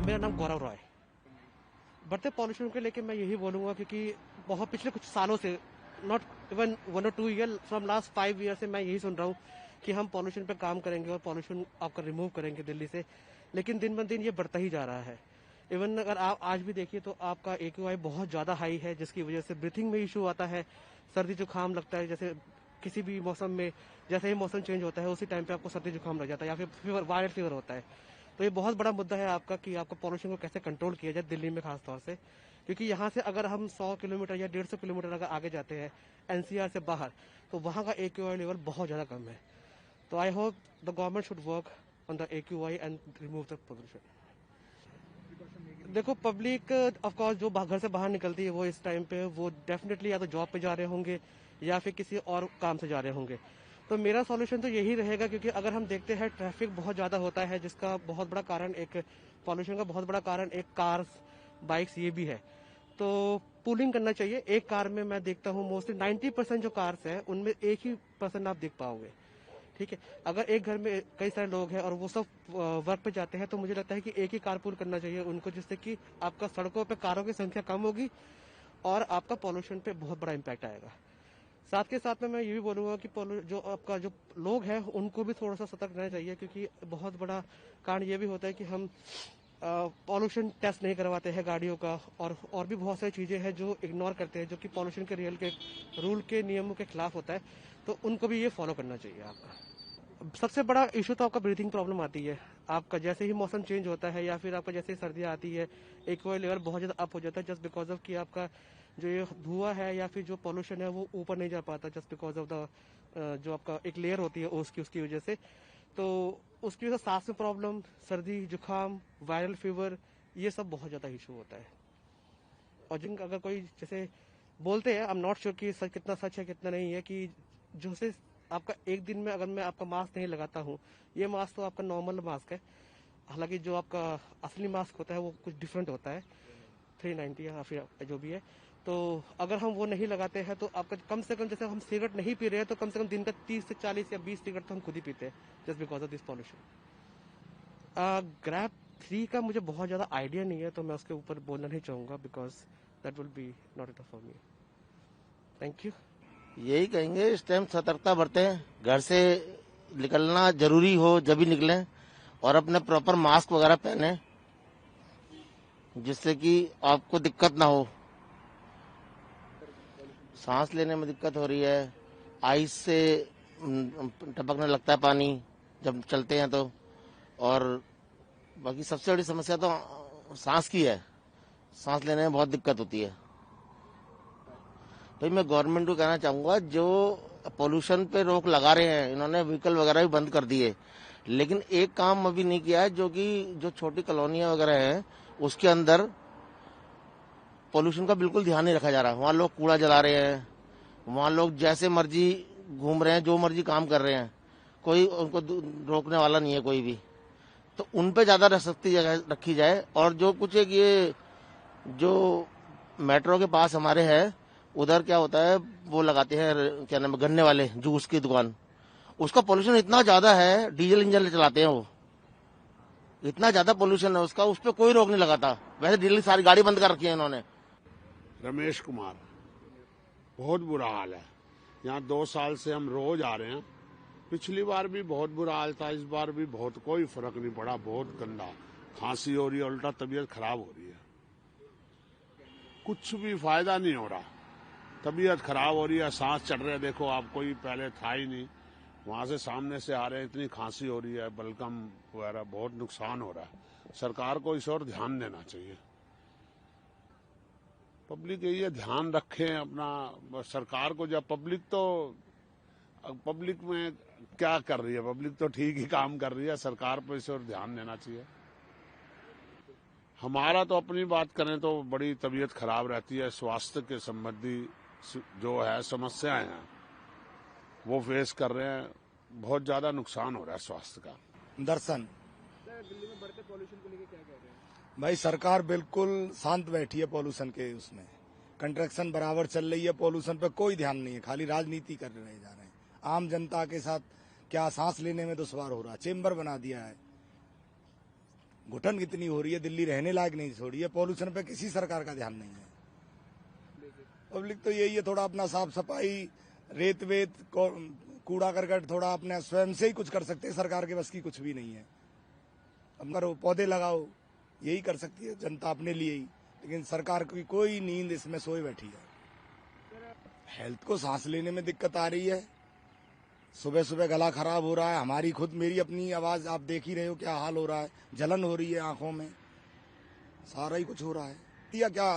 मेरा नाम गौरव रॉय। बढ़ते पॉल्यूशन को लेकर मैं यही बोलूँगा क्योंकि बहुत पिछले कुछ सालों से, not even 1 or 2 year, from last 5 year से मैं यही सुन रहा हूँ कि हम पॉल्यूशन पे काम करेंगे और पॉल्यूशन आपका रिमूव करेंगे दिल्ली से, लेकिन दिन ब दिन ये बढ़ता ही जा रहा है। इवन अगर आप आज भी देखिए तो आपका AQI बहुत ज़्यादा हाई है, जिसकी वजह से ब्रीथिंग में इशू आता है, सर्दी जुकाम लगता है। जैसे किसी भी मौसम में जैसे ही मौसम चेंज होता है उसी टाइम पे आपको सर्दी जुकाम लग जाता है या फिर फीवर, वायरल फीवर होता है। तो ये बहुत बड़ा मुद्दा है आपका कि आपको पॉल्यूशन को कैसे कंट्रोल किया जाए दिल्ली में खास तौर से, क्योंकि यहाँ से अगर हम 100 किलोमीटर या 150 किलोमीटर अगर आगे जाते हैं NCR से बाहर, तो वहाँ का AQI लेवल बहुत ज़्यादा कम है। तो I hope the government should work on the AQI and remove the pollution. देखो, पब्लिक ऑफ कोर्स जो घर से बाहर निकलती है वो इस टाइम पे वो डेफिनेटली या तो जॉब पे जा रहे होंगे या फिर किसी और काम से जा रहे होंगे। तो मेरा सॉल्यूशन तो यही रहेगा, क्योंकि अगर हम देखते हैं ट्रैफिक बहुत ज़्यादा होता है, जिसका बहुत बड़ा कारण, एक पॉल्यूशन का बहुत बड़ा कारण एक कार्स, बाइक्स ये भी है। तो पूलिंग करना चाहिए। एक कार में मैं देखता हूँ मोस्टली 90% जो कार्स हैं उनमें एक ही पर्सन आप देख पाओगे। ठीक है, अगर एक घर में कई सारे लोग हैं और वो सब वर्क पे जाते हैं तो मुझे लगता है कि एक ही कारपूल करना चाहिए उनको, जिससे कि आपका सड़कों पे कारों की संख्या कम होगी और आपका पॉल्यूशन पे बहुत बड़ा इम्पैक्ट आएगा। साथ के साथ में मैं ये भी बोलूँगा कि जो आपका जो लोग हैं उनको भी थोड़ा सा सतर्क रहना चाहिए, क्योंकि बहुत बड़ा कारण ये भी होता है कि हम पॉल्यूशन टेस्ट नहीं करवाते हैं गाड़ियों का, और भी बहुत सारी चीज़ें हैं जो इग्नोर करते हैं, जो कि पॉल्यूशन के रूल के नियमों के खिलाफ होता है। तो उनको भी ये फॉलो करना चाहिए आपका। सबसे बड़ा इशू तो आपका ब्रीथिंग प्रॉब्लम आती है। आपका जैसे ही मौसम चेंज होता है या फिर आपका जैसे ही सर्दियाँ आती है, AQI लेवल बहुत ज़्यादा अप हो जाता है, जस्ट बिकॉज ऑफ कि आपका जो ये धुआं है या फिर जो पॉल्यूशन है वो ऊपर नहीं जा पाता, जस्ट बिकॉज ऑफ द जो आपका एक लेयर होती है उसकी वजह से। तो उसकी वजह से सांस में प्रॉब्लम, सर्दी जुकाम, वायरल फीवर, ये सब बहुत ज़्यादा इशू होता है। और जिन अगर कोई जैसे बोलते हैं, आई एम नॉट श्योर कि सच कितना सच है कितना नहीं है, कि जो से आपका एक दिन में अगर मैं आपका मास्क नहीं लगाता हूँ, ये मास्क तो आपका नॉर्मल मास्क है, हालांकि जो आपका असली मास्क होता है वो कुछ डिफरेंट होता है, 390 या फिर जो भी है। तो अगर हम वो नहीं लगाते हैं तो आपका कम से कम, जैसे हम सिगरेट नहीं पी रहे हैं तो कम से कम दिन का 30 से 40 या 20 सिगरेट तो हम खुद ही पीते हैं, just because of this pollution. Grab 3 का मुझे बहुत ज़्यादा आइडिया नहीं है, तो मैं उसके ऊपर बोलना नहीं चाहूँगा, because that will be not it for me. Thank you. यही कहेंगे, इस टाइम सतर्कता बरतें, घर से निकलना जरूरी हो जब भी निकलें, और अपने प्रॉपर मास्क वगैरह पहने, जिससे कि आपको दिक्कत ना हो। सांस लेने में दिक्कत हो रही है, आइस से टपकने लगता है पानी जब चलते हैं तो, और बाकी सबसे बड़ी समस्या तो सांस की है, सांस लेने में बहुत दिक्कत होती है। तो मैं गवर्नमेंट को कहना चाहूंगा, जो पोल्यूशन पे रोक लगा रहे हैं, इन्होंने व्हीकल वगैरह भी बंद कर दिए, लेकिन एक काम अभी नहीं किया है, जो कि जो छोटी कॉलोनियां वगैरह हैं उसके अंदर पोल्यूशन का बिल्कुल ध्यान नहीं रखा जा रहा। वहाँ लोग कूड़ा जला रहे हैं, वहाँ लोग जैसे मर्जी घूम रहे हैं, जो मर्जी काम कर रहे हैं, कोई उनको रोकने वाला नहीं है कोई भी। तो उन पे ज्यादा सख्ती रखी जाए। और जो कुछ एक ये जो मेट्रो के पास हमारे है, उधर क्या होता है, वो लगाते हैं क्या नाम है, गन्ने वाले जूस की दुकान, उसका पोल्यूशन इतना ज्यादा है, डीजल इंजन चलाते हैं वो, इतना ज्यादा पोल्यूशन है उसका, उस पर कोई रोक नहीं लगाता। वैसे दिल्ली सारी गाड़ी बंद कर रखी है इन्होंने। रमेश कुमार। बहुत बुरा हाल है यहाँ, 2 साल से हम रोज आ रहे हैं। पिछली बार भी बहुत बुरा हाल था, इस बार भी बहुत, कोई फर्क नहीं पड़ा। बहुत गंदा, खांसी हो रही है, उल्टा तबीयत खराब हो रही है, कुछ भी फायदा नहीं हो रहा। तबीयत खराब हो रही है, सांस चढ़ रहे, देखो आप, कोई पहले था ही नहीं, वहां से सामने से आ रहे हैं, इतनी खांसी हो रही है, बलगम वगैरह, बहुत नुकसान हो रहा है। सरकार को इस और ध्यान देना चाहिए। पब्लिक ये ध्यान रखें अपना, सरकार को, जब पब्लिक में क्या कर रही है, पब्लिक तो ठीक ही काम कर रही है, सरकार पर इस और ध्यान देना चाहिए। हमारा तो अपनी बात करें तो बड़ी तबीयत खराब रहती है, स्वास्थ्य के संबंधी जो है समस्याएं हैं वो फेस कर रहे हैं, बहुत ज्यादा नुकसान हो रहा है स्वास्थ्य का। दर्शन। दिल्ली में बढ़ते पॉल्यूशन को लेकर क्या कह रहे हैं? भाई सरकार बिल्कुल शांत बैठी है पॉल्यूशन के उसमें, कंस्ट्रक्शन बराबर चल रही है, पॉल्यूशन पे कोई ध्यान नहीं है, खाली राजनीति कर रहे जा रहे हैं। आम जनता के साथ क्या सांस लेने में दुश्वार हो रहा है, चेम्बर बना दिया है घुटन कितनी हो रही है, दिल्ली रहने लायक नहीं छोड़ी है। पॉल्यूशन पे किसी सरकार का ध्यान नहीं है। पब्लिक तो यही है, थोड़ा अपना साफ सफाई, रेत वेत, कूड़ा करकट थोड़ा अपने स्वयं से ही कुछ कर सकते हैं। सरकार के बस की कुछ भी नहीं है। अब करो, पौधे लगाओ, यही कर सकती है जनता अपने लिए ही, लेकिन सरकार की कोई नींद इसमें सोए बैठी है। हेल्थ को सांस लेने में दिक्कत आ रही है, सुबह सुबह गला खराब हो रहा है। हमारी खुद मेरी अपनी आवाज आप देख ही रहे हो क्या हाल हो रहा है, जलन हो रही है आंखों में, सारा ही कुछ हो रहा है। या क्या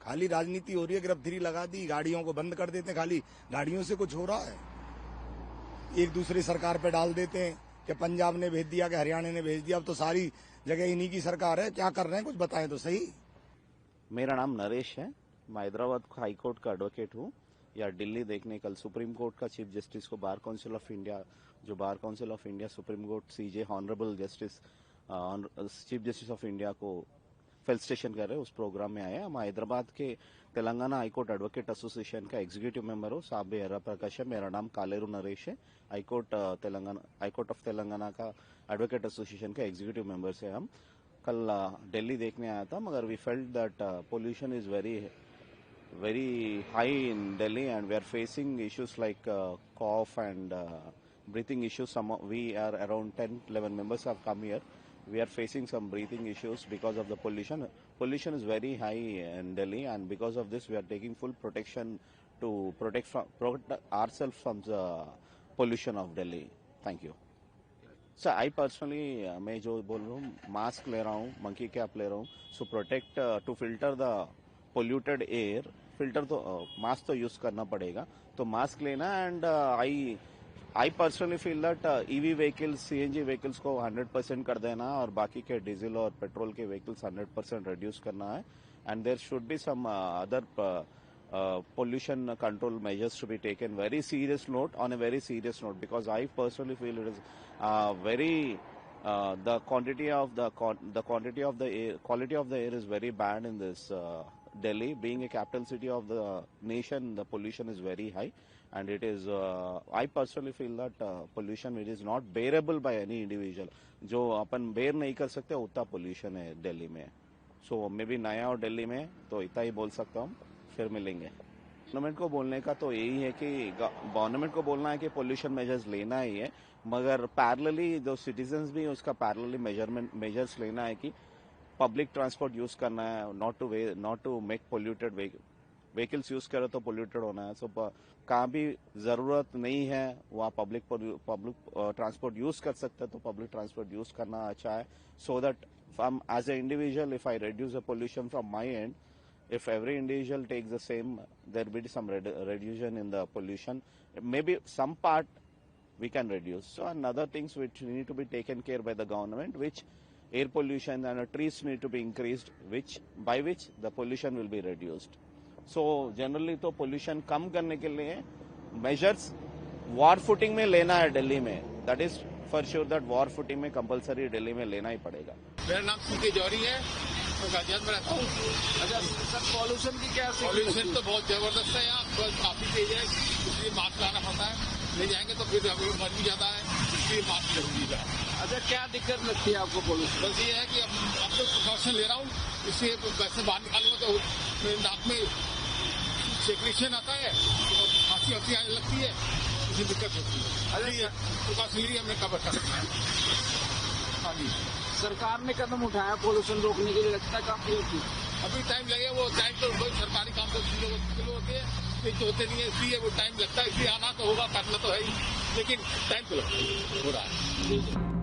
खाली राजनीति हो रही है, गिरफ्तारी लगा दी, गाड़ियों को बंद कर देते हैं, खाली गाड़ियों से कुछ हो रहा है। एक दूसरी सरकार पे डाल देते हैं कि पंजाब ने भेज दिया, कि हरियाणा ने भेज दिया। अब तो सारी जगह इन्हीं की सरकार है, क्या कर रहे हैं कुछ बताएं तो सही। मेरा नाम नरेश है, मैं हैदराबाद हाई कोर्ट का एडवोकेट हूँ। या दिल्ली देखने कल सुप्रीम कोर्ट का चीफ जस्टिस को बार काउंसिल ऑफ इंडिया, जो bar council of India supreme court CJ honourable justice chief justice of India को फेलिसिटेशन कर रहे हैं, उस प्रोग्राम में आए। हम हैदराबाद के तेलंगाना हाईकोर्ट एडवोकेट एसोसिएशन का एग्जीक्यूटिव मेंबर हूँ। साहब हरा प्रकाश है, मेरा नाम कालेरू नरेश है। हाईकोर्ट ऑफ तेलंगाना का एडवोकेट एसोसिएशन का एग्जीक्यूटिव मेंबर से हम कल दिल्ली देखने आया था, मगर we felt that pollution is very high in Delhi, and we are facing issues like cough and breathing issues. We are around 10-11 members have come here. We are facing some breathing issues because of the pollution. Pollution is very high in Delhi, and because of this we are taking full protection to protect ourselves from the pollution of Delhi. Thank you. So I personally मैं जो बोल रहा हूँ, mask ले रहा हूँ, monkey cap ले रहा हूँ, so protect to filter the polluted air. Filter तो मास्क तो यूज करना पड़ेगा, तो मास्क लेना। And I personally feel that EV vehicles, CNG vehicles को 100% कर देना, और बाकी के डीजल और पेट्रोल के व्हीकल्स 100% रिड्यूस करना है। And there should be some other pollution control measures to be taken very serious note, on a very serious note, because I personally feel it is very the quality of the air, quality of the air is very bad in this Delhi. Being a capital city of the nation, the pollution is very high, and it is I personally feel that pollution it is not bearable by any individual. जो अपन bear नहीं कर सकते उतना pollution है दिल्ली में। सो may be नया और दिल्ली में तो इतना ही बोल सकता हूँ, फिर मिलेंगे। गवर्नमेंट को बोलने का तो यही है कि गवर्नमेंट को बोलना है कि पोल्यूशन मेजर्स लेना ही है, मगर पैरेलली जो सिटीजन्स भी उसका पैरेलली मेजर्स लेना है कि पब्लिक ट्रांसपोर्ट यूज करना है, not to make polluted vehicles use करे तो पोल्यूटेड होना है। सो कहाँ भी जरूरत नहीं है वहाँ पब्लिक ट्रांसपोर्ट यूज कर सकते हैं, तो पब्लिक ट्रांसपोर्ट यूज करना अच्छा है। So that as a individual if I reduce the pollution from my end, if every individual takes the same, there will be some reduction in the pollution. Maybe some part we can reduce. So another things which need to be taken care by the government, which air pollution and trees need to be increased, by which the pollution will be reduced. So generally तो pollution कम करने के लिए measures war footing में लेना है दिल्ली में. That is for sure that war footing में compulsory Delhi में लेना ही पड़ेगा. मेरा नाम सीके जौहरी है, मैं गाजियाबाद में रहता हूँ। अच्छा सर, पॉल्यूशन की क्या पॉल्यूशन तो बहुत जबरदस्त है यहाँ, काफी तेज है, इसलिए मास्क लाना पड़ता है। ले जाएंगे तो फिर गर्मी ज्यादा है, इसलिए मास्क जरूरी है। अच्छा, क्या दिक्कत लगती है आपको पॉल्यूशन? बस ये है कि अब तो प्रिकॉशन ले रहा हूँ, इसलिए वैसे बाहर निकालूंगा तो मेरे नाक में सेक्रेशन आता है और खांसी आती लगती है, इसलिए दिक्कत होती है। अरे प्रिकॉशन लिए हमने कवर कर रखा है। हाँ जी, सरकार ने कदम उठाया पॉल्यूशन रोकने के लिए, लगता है काफी होती है। अभी टाइम लगे, वो टाइम तो सरकारी काम तो किलो होते हैं, ये तो होते नहीं है, इसलिए वो टाइम लगता है। इसलिए आना तो होगा, करना तो है ही, लेकिन टाइम तो लगता है, हो रहा है।